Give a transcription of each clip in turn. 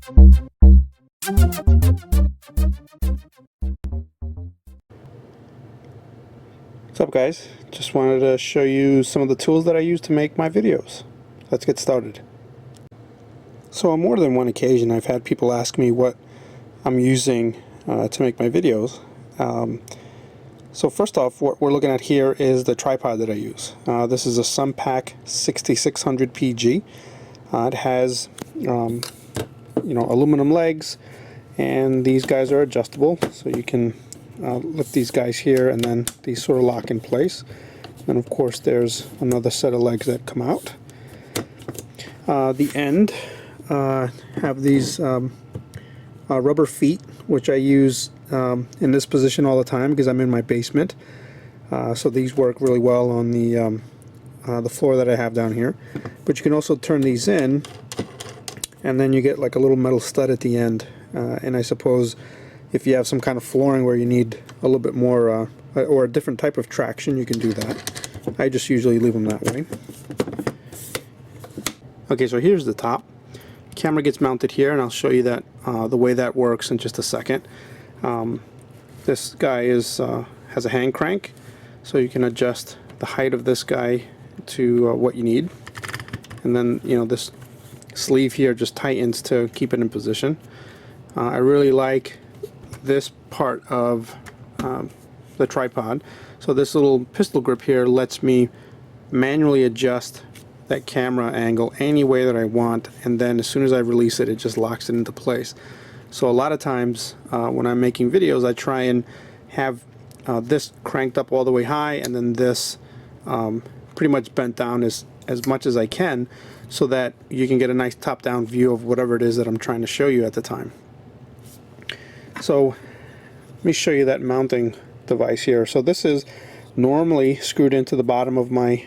What's up, guys? Just wanted to show you some of the tools that I use to make my videos. Let's get started. So on more than one occasion I've had people ask me what I'm using to make my videos. So first off, what we're looking at here is the tripod that I use. This is a Sunpack 6600 PG. It has aluminum legs, and these guys are adjustable, so you can lift these guys here and then these sort of lock in place. And of course there's another set of legs that come out. The end have these rubber feet, which I use in this position all the time because I'm in my basement. So these work really well on the floor that I have down here. But you can also turn these in, and then you get like a little metal stud at the end. And I suppose if you have some kind of flooring where you need a little bit more or a different type of traction, you can do that. I just usually leave them that way. Okay, so here's the top. Camera gets mounted here, and I'll show you that the way that works in just a second. This guy has a hand crank, so you can adjust the height of this guy to what you need, and then this sleeve here just tightens to keep it in position. I really like this part of the tripod. So this little pistol grip here lets me manually adjust that camera angle any way that I want, and then as soon as I release it, it just locks it into place. So a lot of times when I'm making videos, I try and have this cranked up all the way high, and then this pretty much bent down as much as I can, so that you can get a nice top-down view of whatever it is that I'm trying to show you at the time. So let me show you that mounting device here. So this is normally screwed into the bottom of my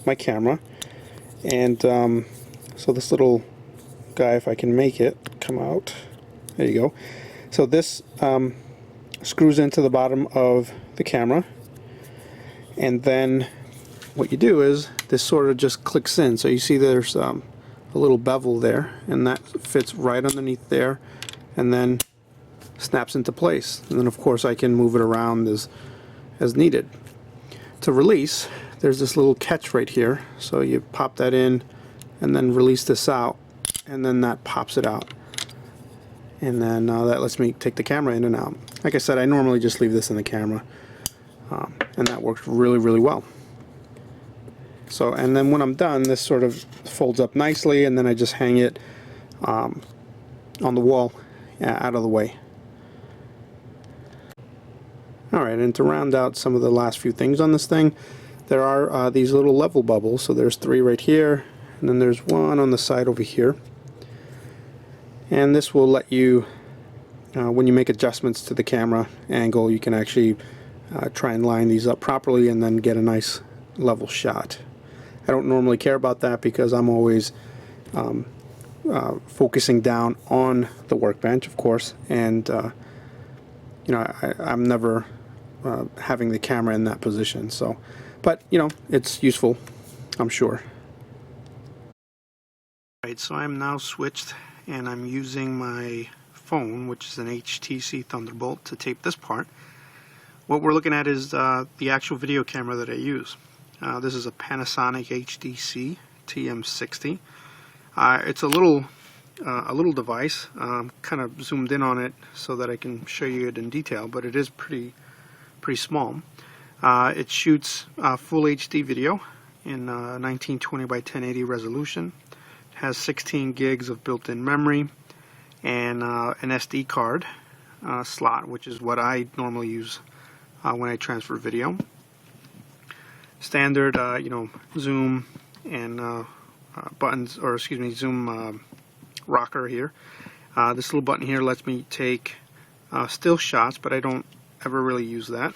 my camera, and so this little guy, if I can make it come out, there you go. So this screws into the bottom of the camera, and then what you do is this sort of just clicks in. So you see there's a little bevel there, and that fits right underneath there, and then snaps into place. And then of course I can move it around as needed. To release, there's this little catch right here, so you pop that in and then release this out, and then that pops it out, and then that lets me take the camera in and out. Like I said, I normally just leave this in the camera, and that works really well. So, and then when I'm done, this sort of folds up nicely, and then I just hang it on the wall out of the way. Alright, and to round out some of the last few things on this thing, there are these little level bubbles. So there's 3 right here, and then there's 1 on the side over here. And this will let you, when you make adjustments to the camera angle, you can actually try and line these up properly and then get a nice level shot. I don't normally care about that because I'm always focusing down on the workbench, of course, and I'm never having the camera in that position. So, but it's useful, I'm sure. Right, so I'm now switched, and I'm using my phone, which is an HTC Thunderbolt, to tape this part. What we're looking at is the actual video camera that I use. This is a Panasonic HDC TM60. It's a little device. Kind of zoomed in on it so that I can show you it in detail, but it is pretty small. It shoots full HD video in 1920 by 1080 resolution. It has 16 gigs of built-in memory and an SD card slot, which is what I normally use when I transfer video. Standard, zoom and buttons, or excuse me, zoom rocker here. This little button here lets me take still shots, but I don't ever really use that.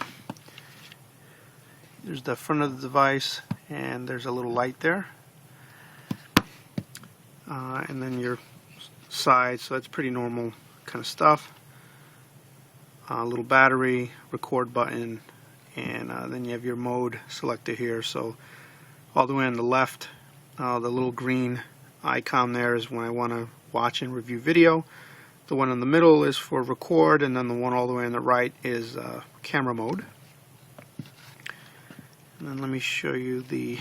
There's the front of the device, and there's a little light there, and then your side, so that's pretty normal kind of stuff. A little battery, record button, and then you have your mode selected here. So all the way on the left, the little green icon there is when I want to watch and review video. The one in the middle is for record, and then the one all the way on the right is camera mode. And then let me show you the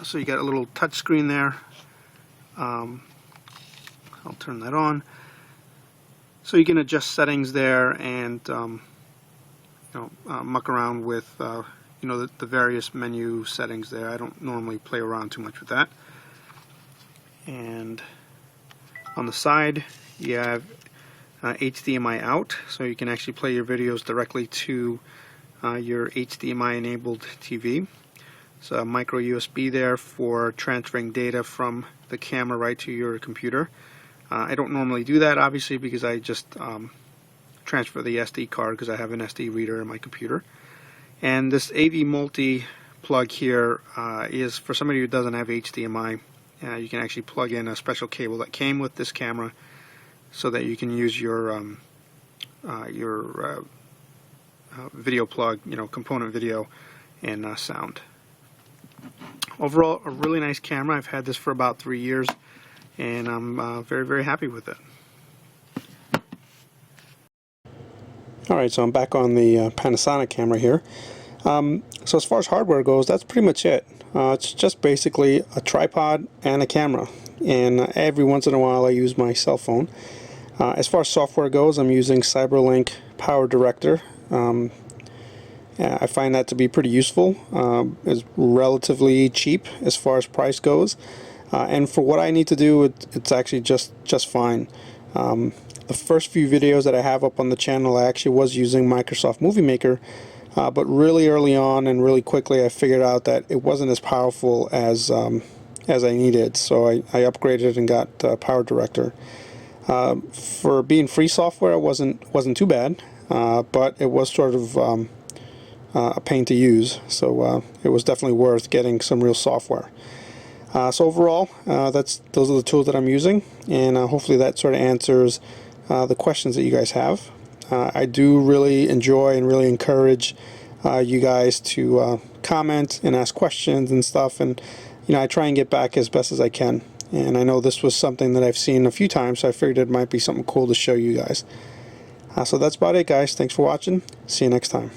so you got a little touch screen there. I'll turn that on. So you can adjust settings there and muck around with the various menu settings there. I don't normally play around too much with that. And on the side you have HDMI out, so you can actually play your videos directly to your HDMI enabled TV. So a micro USB there for transferring data from the camera right to your computer. I don't normally do that, obviously, because I just transfer the SD card because I have an SD reader in my computer. And this AV multi plug here is for somebody who doesn't have HDMI. You can actually plug in a special cable that came with this camera so that you can use your video plug, component video and sound. Overall, a really nice camera. I've had this for about 3 years, and I'm very, very happy with it. Alright, so I'm back on the Panasonic camera here. So as far as hardware goes, that's pretty much it. It's just basically a tripod and a camera, and every once in a while I use my cell phone. As far as software goes, I'm using CyberLink Power Director. I find that to be pretty useful. It's relatively cheap as far as price goes, and for what I need to do, it's actually just fine. The first few videos that I have up on the channel, I actually was using Microsoft Movie Maker, but really early on and really quickly I figured out that it wasn't as powerful as I needed, so I upgraded and got Power Director. For being free software, it wasn't too bad, but it was sort of a pain to use, so it was definitely worth getting some real software. So overall, those are the tools that I'm using, and hopefully that sort of answers the questions that you guys have. I do really enjoy and really encourage you guys to comment and ask questions and stuff, and I try and get back as best as I can. And I know this was something that I've seen a few times, so I figured it might be something cool to show you guys. So that's about it, guys. Thanks for watching. See you next time.